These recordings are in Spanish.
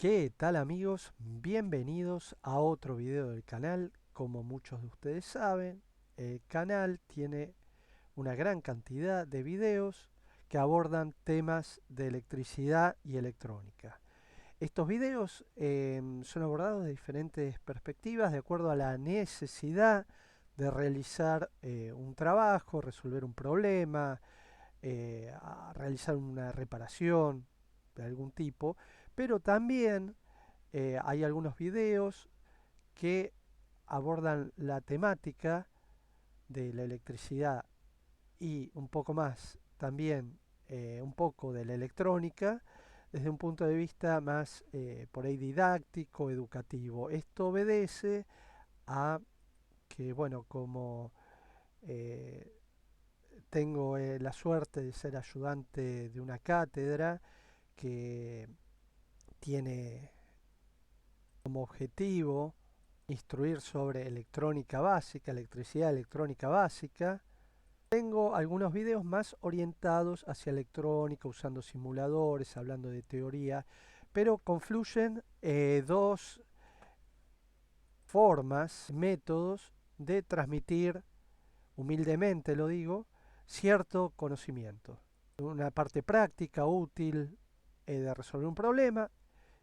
¿Qué tal amigos? Bienvenidos a otro video del canal. Como muchos de ustedes saben, el canal tiene una gran cantidad de videos que abordan temas de electricidad y electrónica. Estos videos son abordados de diferentes perspectivas de acuerdo a la necesidad de realizar un trabajo, resolver un problema, a realizar una reparación de algún tipo, pero también hay algunos videos que abordan la temática de la electricidad y un poco más también un poco de la electrónica desde un punto de vista más por ahí didáctico, educativo. Esto obedece a que, bueno, como eh, tengo la suerte de ser ayudante de una cátedra que tiene como objetivo instruir sobre electrónica básica, electricidad electrónica básica. Tengo algunos videos más orientados hacia electrónica, usando simuladores, hablando de teoría, pero confluyen dos formas, métodos de transmitir, humildemente lo digo, cierto conocimiento. Una parte práctica, útil, de resolver un problema,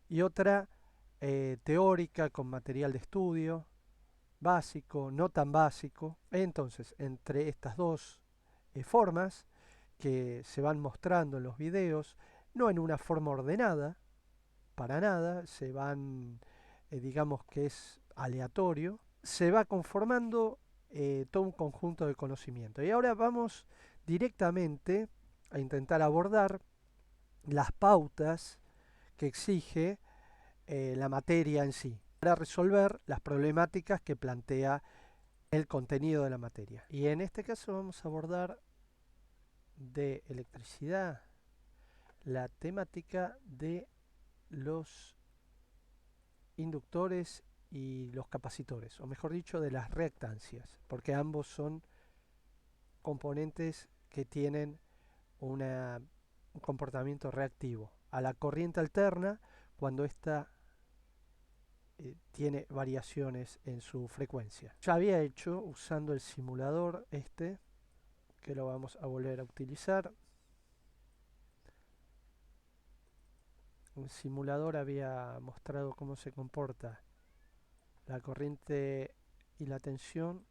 y otra teórica con material de estudio, básico, no tan básico. Entonces, entre estas dos formas que se van mostrando en los videos, no en una forma ordenada, para nada, se van, digamos que es aleatorio, se va conformando todo un conjunto de conocimiento. Y ahora vamos directamente a intentar abordar las pautas que exige la materia en sí, para resolver las problemáticas que plantea el contenido de la materia. Y en este caso vamos a abordar de electricidad la temática de los inductores y los capacitores, o mejor dicho, de las reactancias, porque ambos son componentes que tienen un comportamiento reactivo a la corriente alterna cuando ésta tiene variaciones en su frecuencia. Ya había hecho usando el simulador que lo vamos a volver a utilizar. El simulador había mostrado cómo se comporta la corriente y la tensión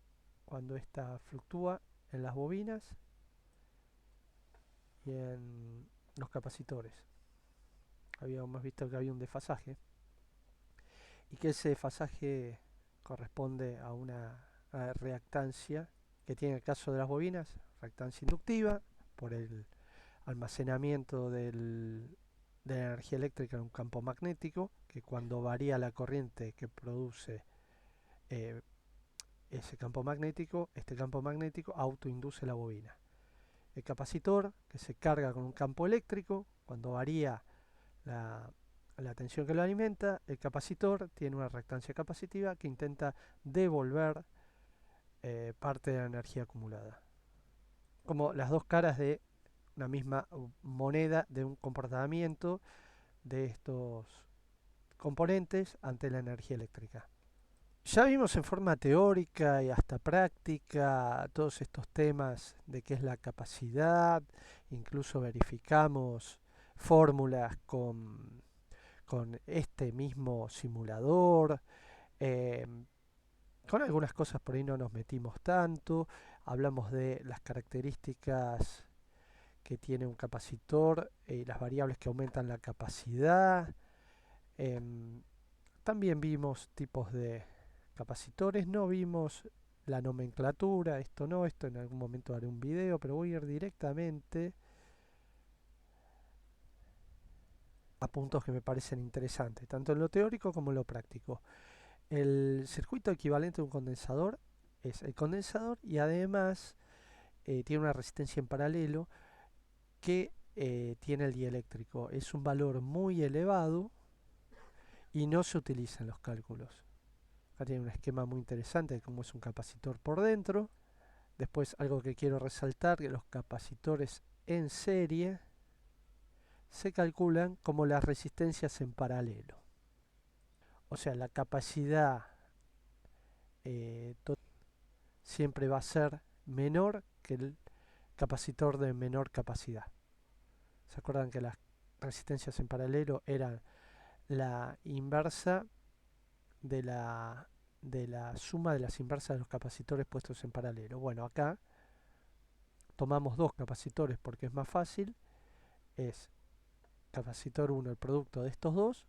cuando ésta fluctúa en las bobinas y en los capacitores. Habíamos visto que había un desfasaje y que ese desfasaje corresponde a una reactancia que tiene el caso de las bobinas, reactancia inductiva por el almacenamiento de la energía eléctrica en un campo magnético, que cuando varía la corriente que produce eh, ese campo magnético, este campo magnético autoinduce la bobina. El capacitor, que se carga con un campo eléctrico, cuando varía la, la tensión que lo alimenta, el capacitor tiene una reactancia capacitiva que intenta devolver parte de la energía acumulada. Como las dos caras de una misma moneda de un comportamiento de estos componentes ante la energía eléctrica. Ya vimos en forma teórica y hasta práctica todos estos temas de qué es la capacidad, incluso verificamos fórmulas con este mismo simulador, eh, con algunas cosas por ahí no nos metimos tanto, hablamos de las características que tiene un capacitor y las variables que aumentan la capacidad. Em, También vimos tipos de capacitores, no vimos la nomenclatura, esto no, esto en algún momento haré un video, pero voy a ir directamente a puntos que me parecen interesantes, tanto en lo teórico como en lo práctico. El circuito equivalente a un condensador es el condensador y además tiene una resistencia en paralelo que tiene el dieléctrico. Es un valor muy elevado y no se utiliza en los cálculos. Acá tiene un esquema muy interesante de cómo es un capacitor por dentro. Después algo que quiero resaltar, que los capacitores en serie se calculan como las resistencias en paralelo. o sea, la capacidad siempre va a ser menor que el capacitor de menor capacidad. ¿Se acuerdan que las resistencias en paralelo eran la inversa de la suma de las inversas de los capacitores puestos en paralelo? Bueno, acá tomamos dos capacitores porque es más fácil. Es capacitor 1 el producto de estos dos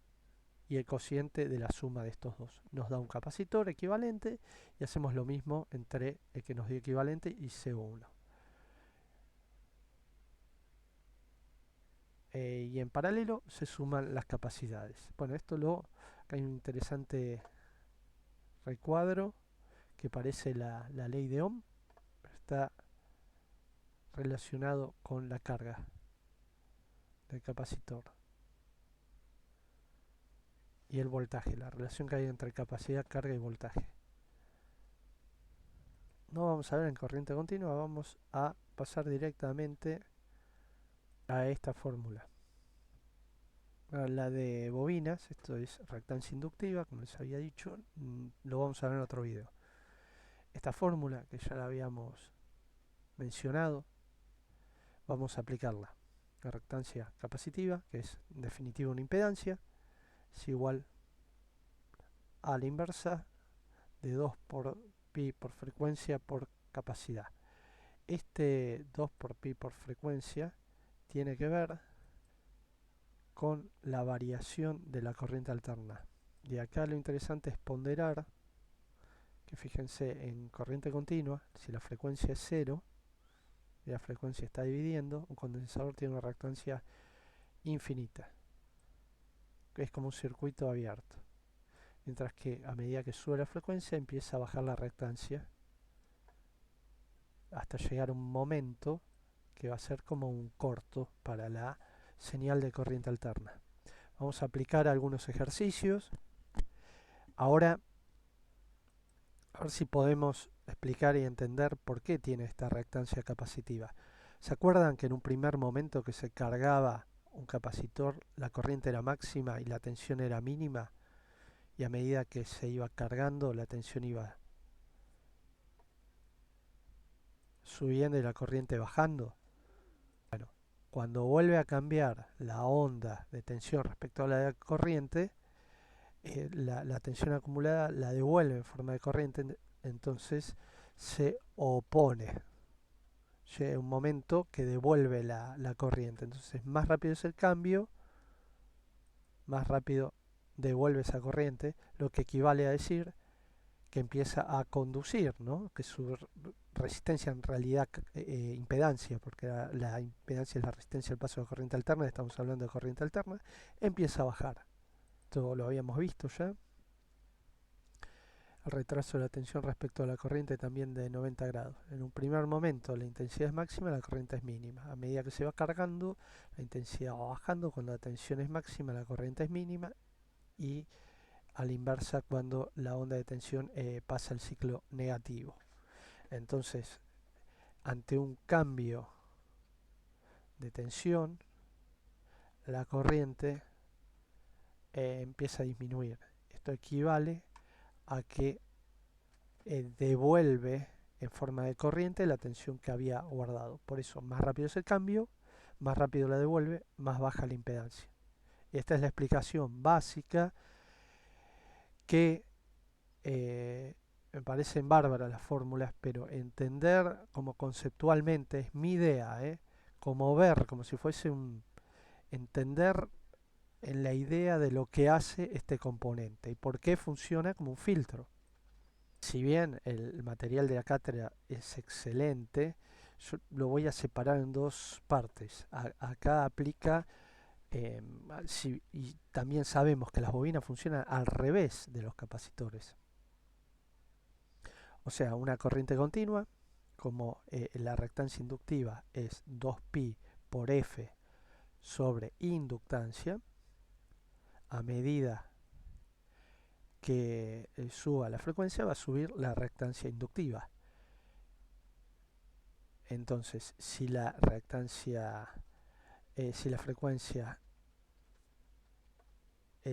y el cociente de la suma de estos dos. Nos da un capacitor equivalente y hacemos lo mismo entre el que nos dio equivalente y CO1. Y en paralelo se suman las capacidades. Bueno, acá hay un interesante recuadro que parece la ley de Ohm, pero está relacionado con la carga del capacitor y el voltaje, la relación que hay entre capacidad, carga y voltaje. No vamos a ver en corriente continua, vamos a pasar directamente a esta fórmula. A la de bobinas, esto es reactancia inductiva, como les había dicho, lo vamos a ver en otro video. Esta fórmula, que ya la habíamos mencionado, vamos a aplicarla. La reactancia capacitiva, que es en definitiva una impedancia, es igual a la inversa de 2 por pi por frecuencia por capacidad. Este 2 por pi por frecuencia tiene que ver con la variación de la corriente alterna. Y acá lo interesante es ponderar que, fíjense, en corriente continua, si la frecuencia es 0 y la frecuencia está dividiendo, un condensador tiene una reactancia infinita, que es como un circuito abierto. Mientras que a medida que sube la frecuencia empieza a bajar la reactancia hasta llegar a un momento que va a ser como un corto para la señal de corriente alterna. Vamos a aplicar algunos ejercicios. Ahora, a ver si podemos explicar y entender por qué tiene esta reactancia capacitiva. ¿Se acuerdan que en un primer momento que se cargaba un capacitor, la corriente era máxima y la tensión era mínima? Y a medida que se iba cargando, la tensión iba subiendo y la corriente bajando. Bueno, cuando vuelve a cambiar la onda de tensión respecto a la de corriente, la tensión acumulada la devuelve en forma de corriente, entonces se opone. Llega un momento que devuelve la corriente, entonces más rápido es el cambio, más rápido devuelve esa corriente, lo que equivale a decir que empieza a conducir, ¿no? Que su resistencia en realidad impedancia, porque la impedancia es la resistencia al paso de corriente alterna, estamos hablando de corriente alterna, empieza a bajar. Esto lo habíamos visto ya. El retraso de la tensión respecto a la corriente también de 90 grados. En un primer momento la intensidad es máxima, la corriente es mínima. A medida que se va cargando, la intensidad va bajando. Cuando la tensión es máxima, la corriente es mínima. Y a la inversa cuando la onda de tensión pasa al ciclo negativo. Entonces, ante un cambio de tensión, la corriente empieza a disminuir. Esto equivale a que devuelve en forma de corriente la tensión que había guardado. Por eso, más rápido es el cambio, más rápido la devuelve, más baja la impedancia. Esta es la explicación básica que me parecen bárbaras las fórmulas, pero entender como conceptualmente es mi idea, como ver, como si fuese entender en la idea de lo que hace este componente y por qué funciona como un filtro. Si bien el material de la cátedra es excelente, yo lo voy a separar en dos partes. Acá aplica, y también sabemos que las bobinas funcionan al revés de los capacitores. O sea, una corriente continua, como la reactancia inductiva es 2pi por F sobre inductancia, a medida que suba la frecuencia va a subir la reactancia inductiva. Entonces, si la reactancia, si la frecuencia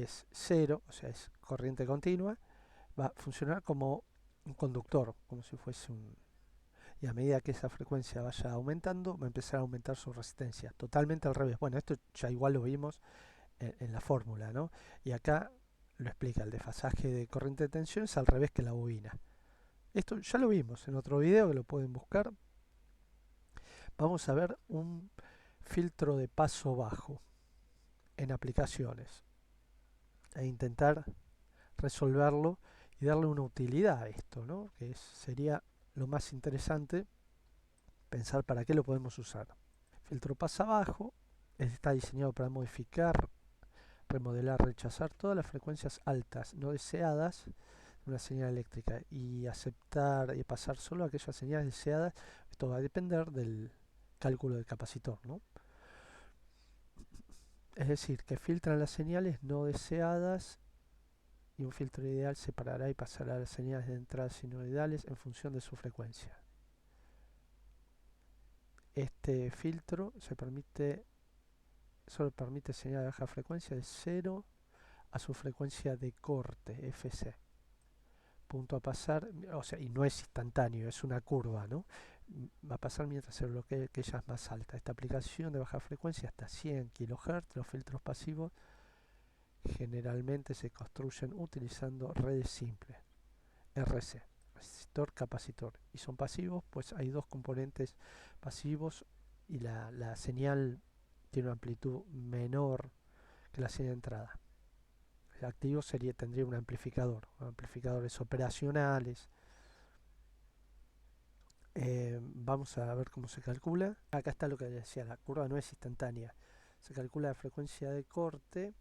es cero, o sea, es corriente continua, va a funcionar como un conductor, como si fuese un... Y a medida que esa frecuencia vaya aumentando, va a empezar a aumentar su resistencia. Totalmente al revés. Bueno, esto ya igual lo vimos en la fórmula, ¿no? Y acá lo explica, el desfasaje de corriente de tensión es al revés que la bobina. Esto ya lo vimos en otro video que lo pueden buscar. Vamos a ver un filtro de paso bajo en aplicaciones e intentar resolverlo y darle una utilidad a esto, ¿no? Sería lo más interesante, pensar para qué lo podemos usar. Filtro pasa abajo está diseñado para modificar, remodelar, rechazar todas las frecuencias altas no deseadas de una señal eléctrica y aceptar y pasar solo aquellas señales deseadas. Esto va a depender del cálculo del capacitor, ¿no? Es decir, que filtran las señales no deseadas y un filtro ideal separará y pasará las señales de entrada sinusoidales en función de su frecuencia. Este filtro solo permite señal de baja frecuencia de 0 a su frecuencia de corte, FC. Punto a pasar, o sea, y no es instantáneo, es una curva, ¿no? Va a pasar mientras se bloquee aquella es más alta. Esta aplicación de baja frecuencia hasta 100 kHz, los filtros pasivos generalmente se construyen utilizando redes simples, RC, resistor capacitor, y son pasivos, pues hay dos componentes pasivos y la señal tiene una amplitud menor que la señal de entrada. El activo tendría un amplificador, amplificadores operacionales. Vamos a ver cómo se calcula. Acá está lo que decía, la curva no es instantánea. Se calcula la frecuencia de corte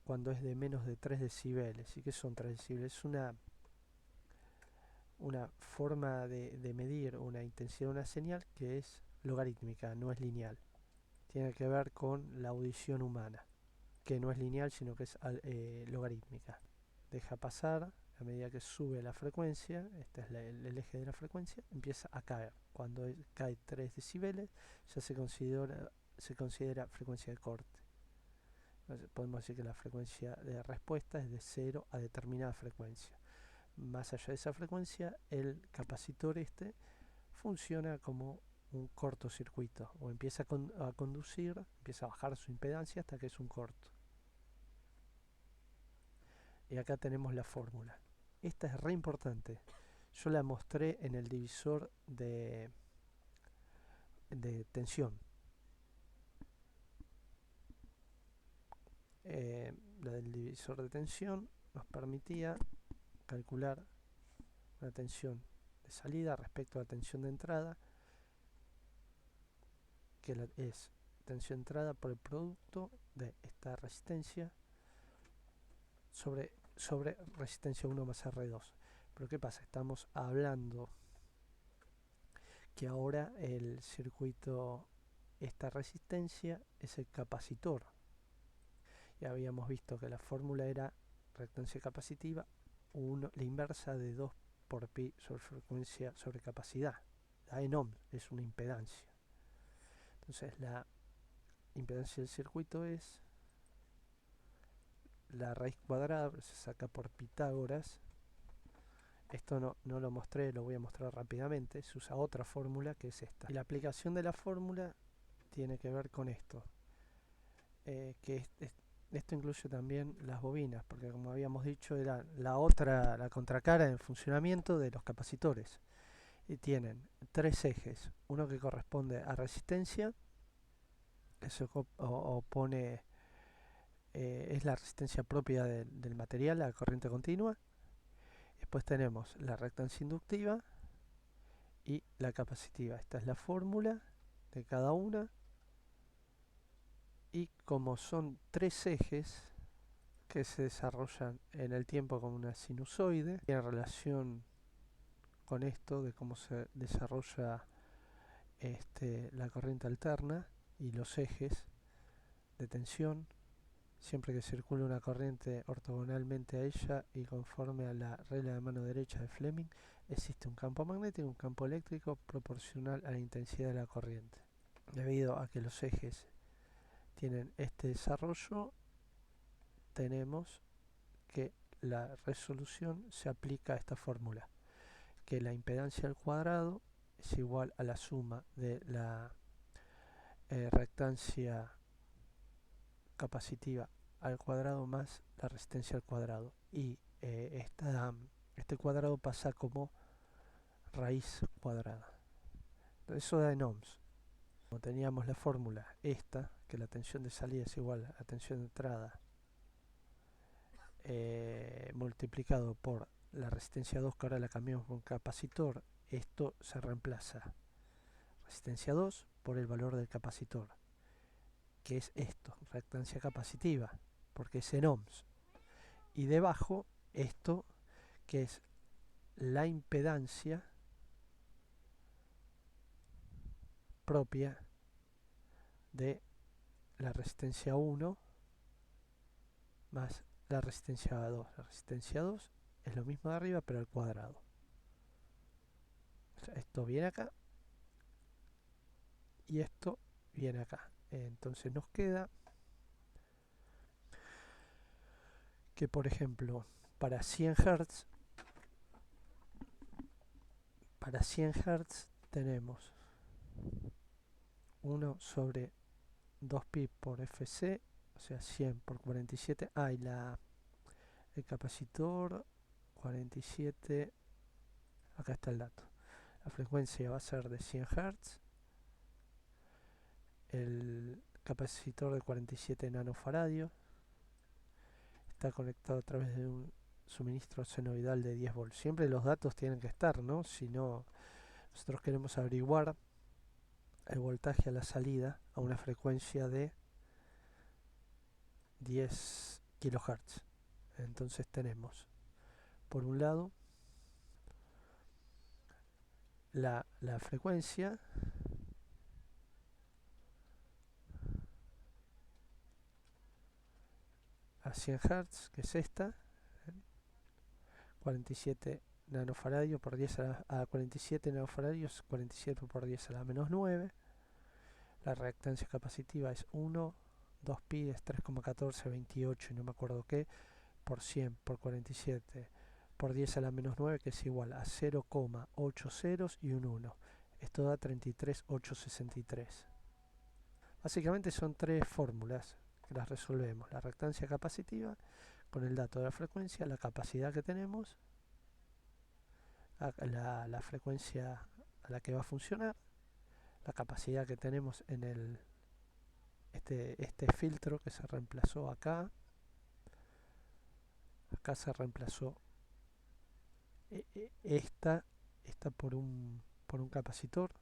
cuando es de menos de 3 decibeles. ¿Y qué son 3 decibeles? Es una forma de medir una intensidad de una señal que es logarítmica, no es lineal. Tiene que ver con la audición humana, que no es lineal, sino que es logarítmica. Deja pasar a medida que sube la frecuencia, este es el eje de la frecuencia, empieza a caer. Cuando cae 3 decibeles, ya se considera frecuencia de corte. Entonces, podemos decir que la frecuencia de respuesta es de 0 a determinada frecuencia. Más allá de esa frecuencia, el capacitor funciona como un cortocircuito, o empieza a conducir, empieza a bajar su impedancia hasta que es un corto. Y acá tenemos la fórmula. Esta es re importante. Yo la mostré en el divisor de tensión. La del divisor de tensión nos permitía calcular la tensión de salida respecto a la tensión de entrada, que es tensión de entrada por el producto de esta resistencia sobre resistencia 1 más R2. Pero ¿qué pasa? Estamos hablando que ahora el circuito, esta resistencia es el capacitor. Ya habíamos visto que la fórmula era reactancia capacitiva, la inversa de 2 por pi sobre frecuencia sobre capacidad. La en ohms es una impedancia. Entonces la impedancia del circuito es la raíz cuadrada, se saca por Pitágoras. Esto no lo mostré, lo voy a mostrar rápidamente. Se usa otra fórmula que es esta. Y la aplicación de la fórmula tiene que ver con esto. Esto incluye también las bobinas, porque como habíamos dicho era la contracara en funcionamiento de los capacitores. Y tienen 3 ejes. Uno que corresponde a resistencia, que se opone, es la resistencia propia del material, la corriente continua. Después tenemos la reactancia inductiva y la capacitiva. Esta es la fórmula de cada una. Y como son 3 ejes que se desarrollan en el tiempo como una sinusoide, y en relación con esto de cómo se desarrolla la corriente alterna y los ejes de tensión, siempre que circule una corriente ortogonalmente a ella y conforme a la regla de mano derecha de Fleming, existe un campo magnético y un campo eléctrico proporcional a la intensidad de la corriente. Debido a que los ejes tienen este desarrollo, tenemos que la resolución se aplica a esta fórmula, que la impedancia al cuadrado es igual a la suma de la reactancia capacitiva al cuadrado más la resistencia al cuadrado, y este cuadrado pasa como raíz cuadrada. Eso da en ohms. Como teníamos la fórmula esta, que la tensión de salida es igual a la tensión de entrada multiplicado por la resistencia 2, que ahora la cambiamos por un capacitor, esto se reemplaza resistencia 2 por el valor del capacitor, que es esto, reactancia capacitiva, porque es en ohms. Y debajo esto, que es la impedancia propia de la resistencia 1 más la resistencia 2. La resistencia 2 es lo mismo de arriba, pero al cuadrado. O sea, esto viene acá y esto viene acá. Entonces nos queda que, por ejemplo, para 100 Hz, tenemos 1 sobre 2pi por fc, o sea 100 por 47. Y el capacitor 47, acá está el dato. La frecuencia va a ser de 100 Hz. El capacitor de 47 nanofaradios está conectado a través de un suministro senoidal de 10 volts. Siempre los datos tienen que estar, ¿no? Si no, nosotros queremos averiguar el voltaje a la salida a una frecuencia de 10 kHz. Entonces tenemos, por un lado, la frecuencia a 100 Hz, que es esta, 47 nanofaradios por 10 a 47 nanofaradios, 47 por 10 a la menos 9. La reactancia capacitiva es 1, 2pi es 3,1428 y no me acuerdo qué, por 100 por 47 por 10 a la menos 9, que es igual a 0,8 ceros y un 1. Esto da 33,863. Básicamente son tres fórmulas que las resolvemos. La reactancia capacitiva con el dato de la frecuencia, la capacidad que tenemos, la frecuencia a la que va a funcionar, la capacidad que tenemos en este filtro que se reemplazó acá. Acá se reemplazó esta por un capacitor,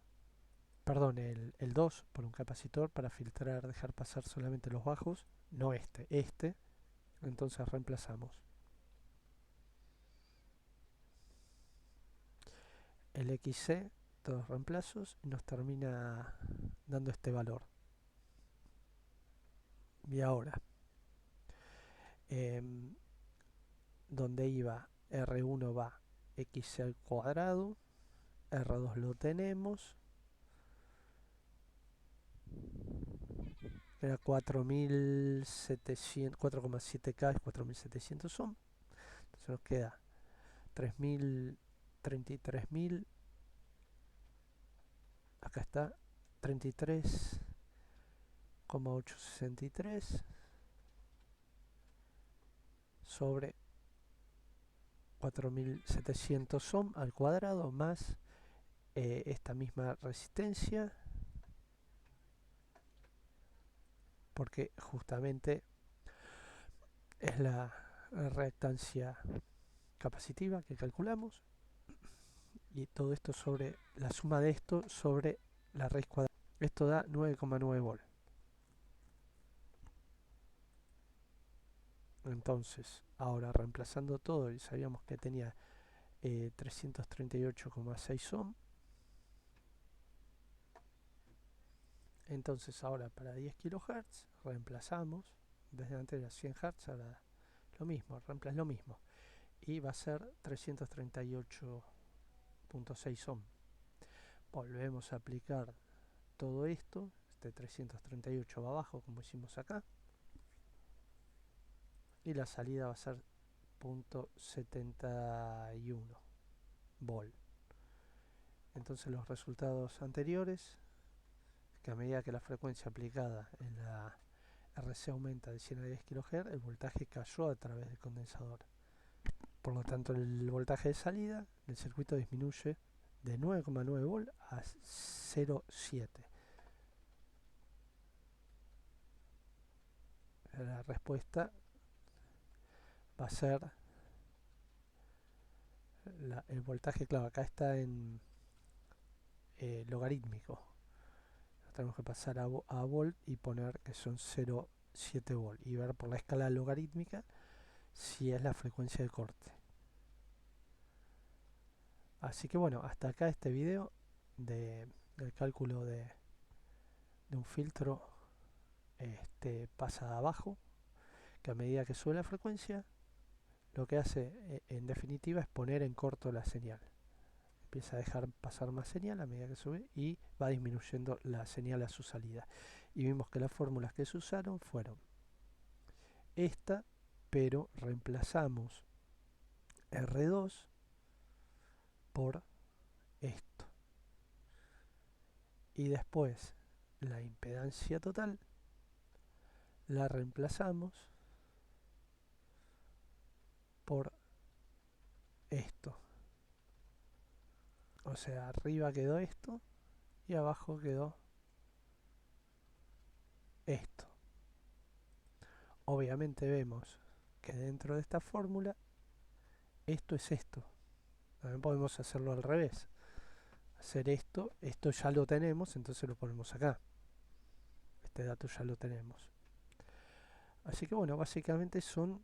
perdón, el 2 por un capacitor para filtrar, dejar pasar solamente los bajos, no este. Entonces reemplazamos el XC, todos los reemplazos, y nos termina dando este valor. Y ahora, donde iba R1 va XC al cuadrado, R2 lo tenemos, era 4.700, 4,7K es 4.700 ohm. Entonces nos queda 33.000, acá está, 33,863 sobre 4.700 ohm al cuadrado más esta misma resistencia, porque justamente es la reactancia capacitiva que calculamos, y todo esto sobre la suma de esto sobre la raíz cuadrada. Esto da 9,9 volts. Entonces, ahora reemplazando todo, y sabíamos que tenía 338,6 ohm. Entonces ahora para 10 kHz reemplazamos, desde antes era 100 Hz, ahora lo mismo, reemplaza lo mismo. Y va a ser 338,6 ohm. Volvemos a aplicar todo esto, este 338 va abajo como hicimos acá. y la salida va a ser 0.71 volt. Entonces los resultados anteriores, que a medida que la frecuencia aplicada en la RC aumenta de 100 a 10 kHz, el voltaje cayó a través del condensador. Por lo tanto, el voltaje de salida del circuito disminuye de 9,9 volt a 0,7. La respuesta va a ser el voltaje, claro, acá está en logarítmico. Tenemos que pasar a volt y poner que son 0,7 volt y ver por la escala logarítmica si es la frecuencia de corte. Así que bueno, hasta acá este video del cálculo de un filtro pasa abajo, que a medida que sube la frecuencia, lo que hace en definitiva es poner en corto la señal. Empieza a dejar pasar más señal a medida que sube y va disminuyendo la señal a su salida. Y vimos que las fórmulas que se usaron fueron esta, pero reemplazamos R2 por esto. Y después la impedancia total la reemplazamos por esto. O sea, arriba quedó esto y abajo quedó esto. Obviamente vemos que dentro de esta fórmula esto es esto. También podemos hacerlo al revés. Hacer esto ya lo tenemos, entonces lo ponemos acá. Este dato ya lo tenemos. Así que bueno, básicamente son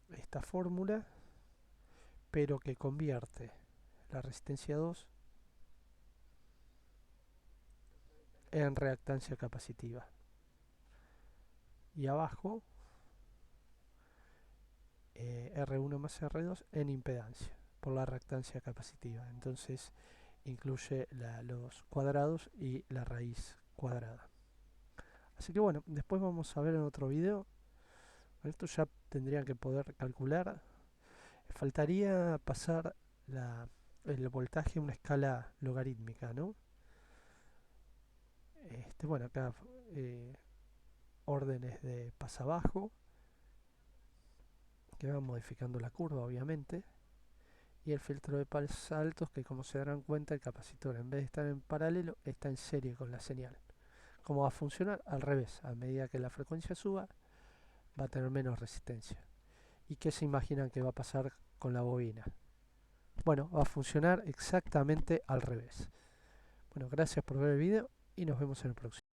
esta fórmula, pero que convierte la resistencia 2 en reactancia capacitiva. Y abajo R1 más R2 en impedancia por la reactancia capacitiva. Entonces incluye los cuadrados y la raíz cuadrada. Así que bueno, después vamos a ver en otro video. Esto ya tendrían que poder calcular. Faltaría pasar el voltaje a una escala logarítmica, ¿no? Bueno, acá órdenes de pasabajo que van modificando la curva, obviamente, y el filtro de pasos altos, que como se darán cuenta, el capacitor en vez de estar en paralelo está en serie con la señal. ¿Cómo va a funcionar? Al revés, a medida que la frecuencia suba va a tener menos resistencia. ¿Y qué se imaginan que va a pasar con la bobina? Bueno, va a funcionar exactamente al revés. Bueno, gracias por ver el video y nos vemos en el próximo.